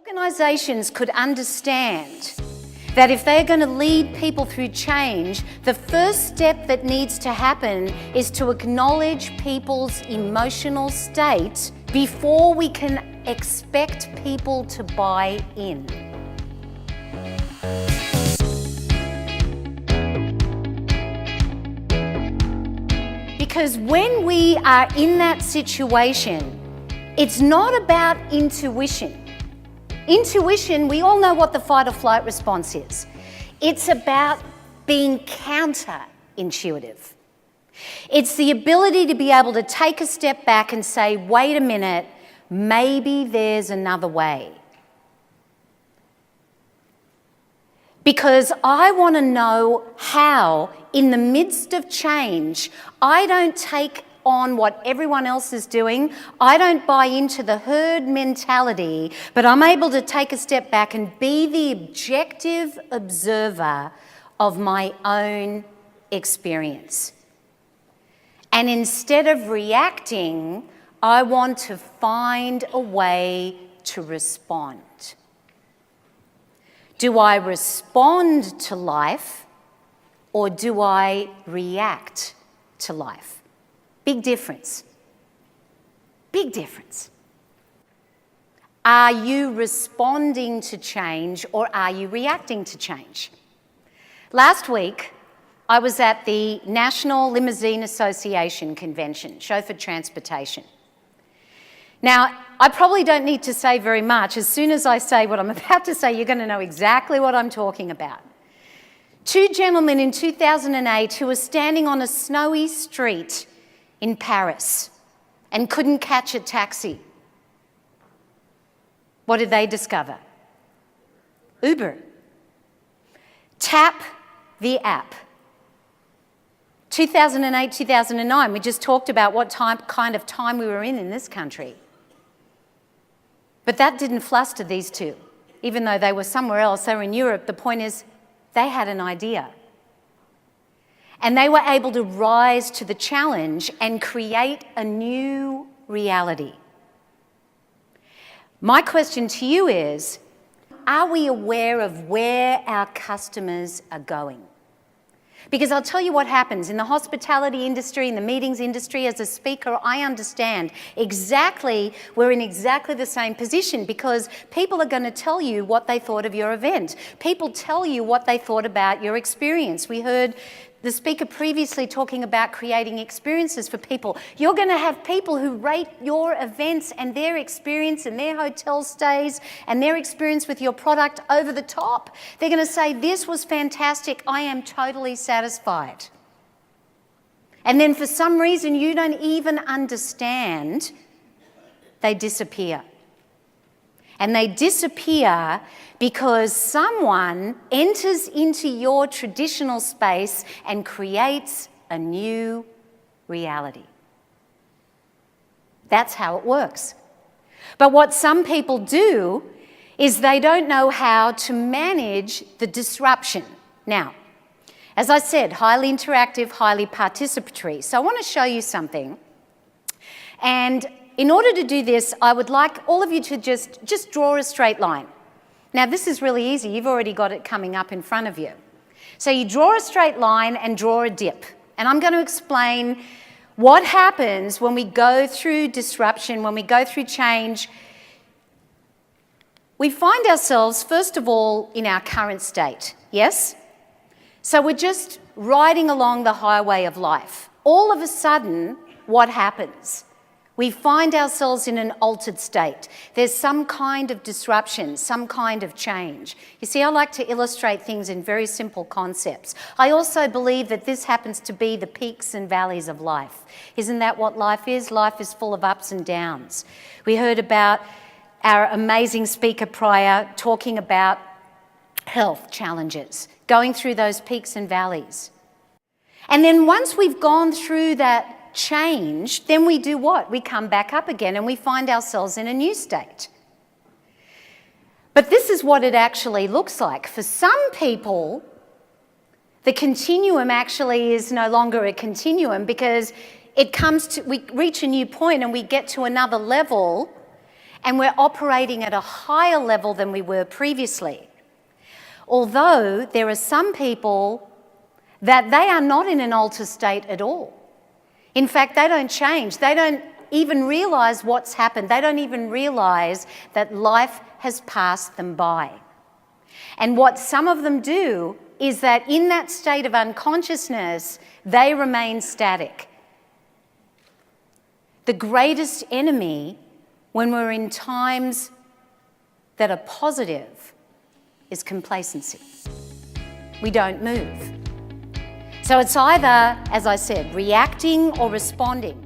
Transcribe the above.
Organisations could understand that if they're going to lead people through change, the first step that needs to happen is to acknowledge people's emotional state before we can expect people to buy in. Because when we are in that situation, it's not about intuition. Intuition, we all know what the fight or flight response is. It's about being counterintuitive. It's the ability to be able to take a step back and say, wait a minute, maybe there's another way. Because I want to know how, in the midst of change, I don't take on what everyone else is doing. I don't buy into the herd mentality, but I'm able to take a step back and be the objective observer of my own experience. And instead of reacting, I want to find a way to respond. Do I respond to life or do I react to life? Big difference. Big difference. Are you responding to change or are you reacting to change? Last week, I was at the National Limousine Association convention, chauffeur transportation. Now, I probably don't need to say very much. As soon as I say what I'm about to say, you're going to know exactly what I'm talking about. Two gentlemen in 2008 who were standing on a snowy street in Paris and couldn't catch a taxi. What did they discover? Uber. Tap the app. 2008, 2009, we just talked about what kind of time we were in this country. But that didn't fluster these two. Even though they were somewhere else, they were in Europe, the point is they had an idea. And they were able to rise to the challenge and create a new reality. My question to you is, are we aware of where our customers are going? Because I'll tell you what happens in the hospitality industry, in the meetings industry, as a speaker, I understand exactly, we're in exactly the same position because people are going to tell you what they thought of your event. People tell you what they thought about your experience. We heard the speaker previously talking about creating experiences for people. You're going to have people who rate your events and their experience and their hotel stays and their experience with your product over the top. They're going to say, this was fantastic, I am totally satisfied. And then for some reason you don't even understand, they disappear. And they disappear because someone enters into your traditional space and creates a new reality. That's how it works. But what some people do is they don't know how to manage the disruption. Now, as I said, highly interactive, highly participatory. So I want to show you something. And in order to do this, I would like all of you to just draw a straight line. Now, this is really easy. You've already got it coming up in front of you. So you draw a straight line and draw a dip. And I'm going to explain what happens when we go through disruption, when we go through change. We find ourselves, first of all, in our current state, yes? So we're just riding along the highway of life. All of a sudden, what happens? We find ourselves in an altered state. There's some kind of disruption, some kind of change. You see, I like to illustrate things in very simple concepts. I also believe that this happens to be the peaks and valleys of life. Isn't that what life is? Life is full of ups and downs. We heard about our amazing speaker prior talking about health challenges, going through those peaks and valleys. And then once we've gone through that change, then we do what? We come back up again and we find ourselves in a new state. But this is what it actually looks like. For some people, the continuum actually is no longer a continuum because we reach a new point and we get to another level and we're operating at a higher level than we were previously. Although there are some people that they are not in an altered state at all. In fact, they don't change. They don't even realise what's happened. They don't even realise that life has passed them by. And what some of them do is that in that state of unconsciousness, they remain static. The greatest enemy when we're in times that are positive is complacency. We don't move. So it's either, as I said, reacting or responding.